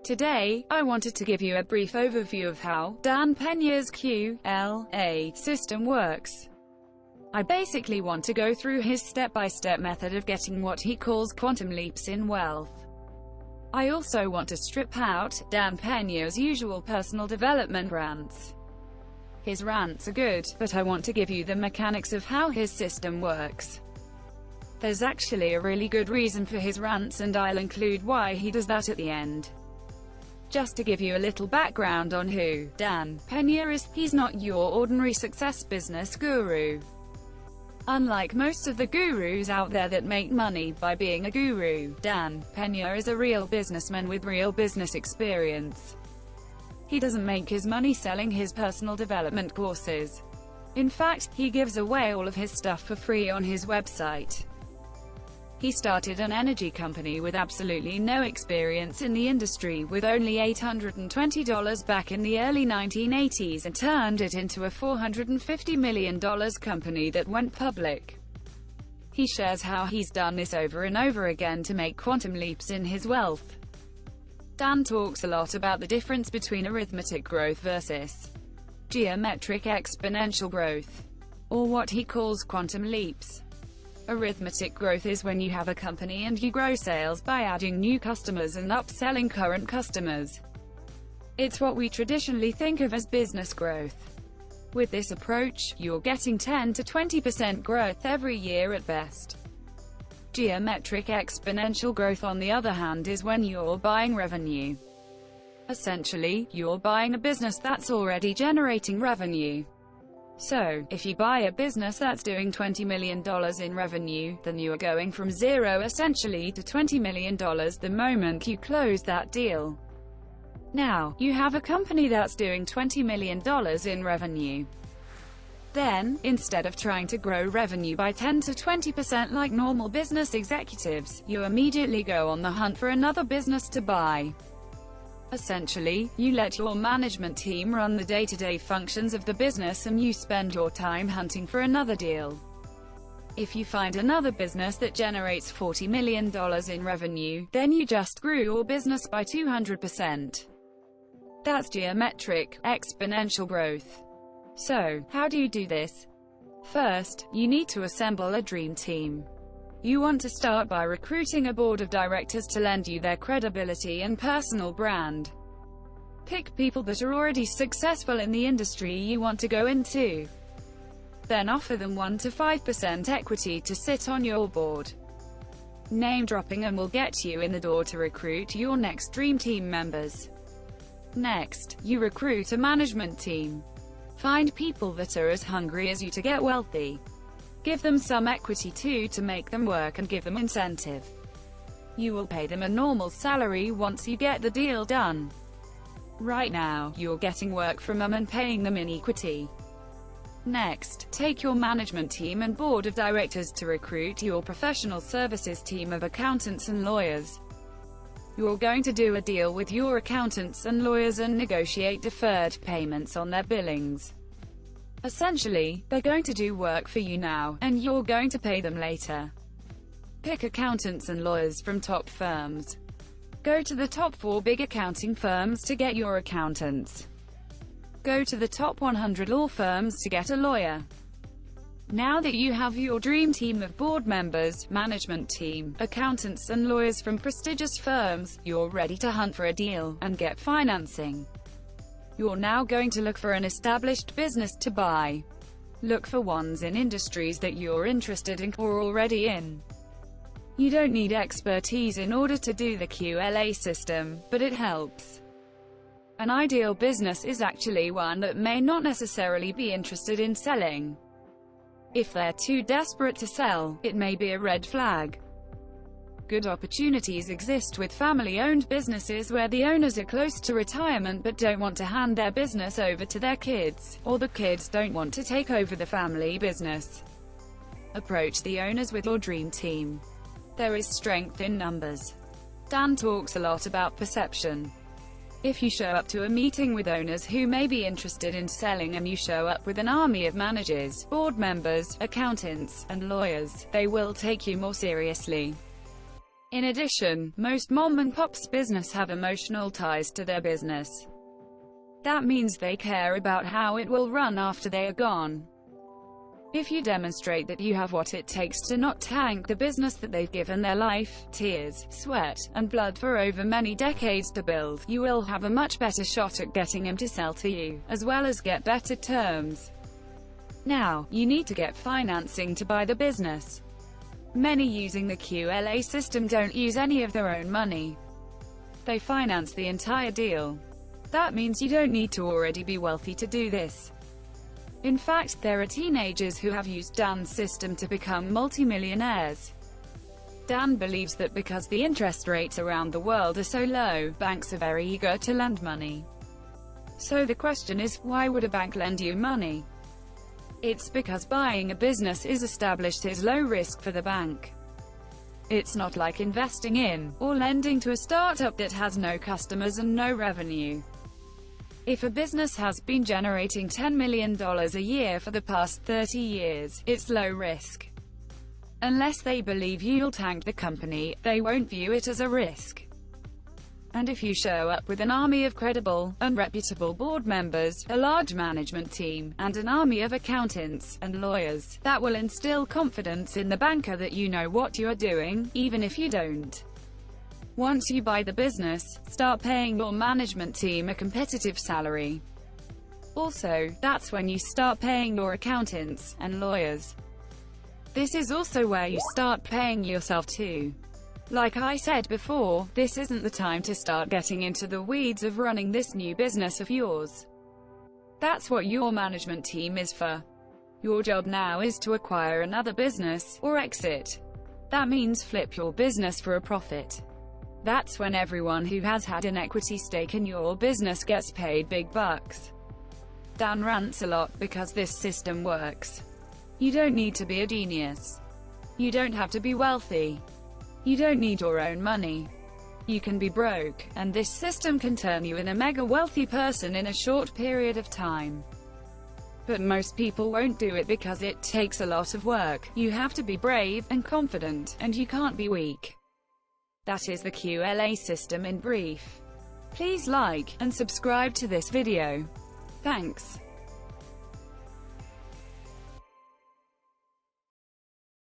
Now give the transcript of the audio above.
Today, I wanted to give you a brief overview of how Dan Peña's QLA system works. I basically want to go through his step-by-step method of getting what he calls quantum leaps in wealth. I also want to strip out Dan Peña's usual personal development rants. His rants are good, but I want to give you the mechanics of how his system works. There's actually a really good reason for his rants, and I'll include why he does that at the end. Just to give you a little background on who Dan Peña is, he's not your ordinary success business guru. Unlike most of the gurus out there that make money by being a guru, Dan Peña is a real businessman with real business experience. He doesn't make his money selling his personal development courses. In fact, he gives away all of his stuff for free on his website. He started an energy company with absolutely no experience in the industry, with only $820 back in the early 1980s, and turned it into a $450 million company that went public. He shares how he's done this over and over again to make quantum leaps in his wealth. Dan talks a lot about the difference between arithmetic growth versus geometric exponential growth, or what he calls quantum leaps. Arithmetic growth is when you have a company and you grow sales by adding new customers and upselling current customers. It's what we traditionally think of as business growth. With this approach, you're getting 10 to 20% growth every year at best. Geometric exponential growth, on the other hand, is when you're buying revenue. Essentially, you're buying a business that's already generating revenue. So, if you buy a business that's doing $20 million in revenue, then you are going from zero essentially to $20 million the moment you close that deal. Now, you have a company that's doing $20 million in revenue. Then, instead of trying to grow revenue by 10 to 20% like normal business executives, you immediately go on the hunt for another business to buy. Essentially, you let your management team run the day-to-day functions of the business, and you spend your time hunting for another deal. If you find another business that generates $40 million in revenue, then you just grew your business by 200%. That's geometric, exponential growth. So, how do you do this? First, you need to assemble a dream team. You want to start by recruiting a board of directors to lend you their credibility and personal brand. Pick people that are already successful in the industry you want to go into. Then offer them 1 to 5% equity to sit on your board. Name dropping them will get you in the door to recruit your next dream team members. Next, you recruit a management team. Find people that are as hungry as you to get wealthy. Give them some equity too to make them work, and give them incentive. You will pay them a normal salary once you get the deal done. Right now, you're getting work from them and paying them in equity. Next, take your management team and board of directors to recruit your professional services team of accountants and lawyers. You're going to do a deal with your accountants and lawyers and negotiate deferred payments on their billings. Essentially, they're going to do work for you now, and you're going to pay them later. Pick accountants and lawyers from top firms. Go to the top 4 big accounting firms to get your accountants. Go to the top 100 law firms to get a lawyer. Now that you have your dream team of board members, management team, accountants and lawyers from prestigious firms, you're ready to hunt for a deal and get financing. You're now going to look for an established business to buy. Look for ones in industries that you're interested in or already in. You don't need expertise in order to do the QLA system, but it helps. An ideal business is actually one that may not necessarily be interested in selling. If they're too desperate to sell, it may be a red flag. Good opportunities exist with family-owned businesses where the owners are close to retirement but don't want to hand their business over to their kids, or the kids don't want to take over the family business. Approach the owners with your dream team. There is strength in numbers. Dan talks a lot about perception. If you show up to a meeting with owners who may be interested in selling and you show up with an army of managers, board members, accountants, and lawyers, they will take you more seriously. In addition, most mom-and-pop's business have emotional ties to their business. That means they care about how it will run after they are gone. If you demonstrate that you have what it takes to not tank the business that they've given their life, tears, sweat, and blood for over many decades to build, you will have a much better shot at getting him to sell to you, as well as get better terms. Now, you need to get financing to buy the business. Many using the QLA system don't use any of their own money. They finance the entire deal. That means you don't need to already be wealthy to do this. In fact, there are teenagers who have used Dan's system to become multimillionaires. Dan believes that because the interest rates around the world are so low, banks are very eager to lend money. So the question is, why would a bank lend you money? It's because buying a business is established is low risk for the bank. It's not like investing in, or lending to a startup that has no customers and no revenue. If a business has been generating $10 million a year for the past 30 years, it's low risk. Unless they believe you'll tank the company, they won't view it as a risk. And if you show up with an army of credible and reputable board members, a large management team, and an army of accountants and lawyers, that will instill confidence in the banker that you know what you are doing, even if you don't. Once you buy the business, start paying your management team a competitive salary. Also, that's when you start paying your accountants and lawyers. This is also where you start paying yourself too. Like I said before, this isn't the time to start getting into the weeds of running this new business of yours. That's what your management team is for. Your job now is to acquire another business, or exit. That means flip your business for a profit. That's when everyone who has had an equity stake in your business gets paid big bucks. Dan rants a lot because this system works. You don't need to be a genius. You don't have to be wealthy. You don't need your own money. You can be broke, and this system can turn you in a mega wealthy person in a short period of time. But most people won't do it because it takes a lot of work. You have to be brave and confident, and you can't be weak. That is the QLA system in brief. Please like and subscribe to this video. Thanks.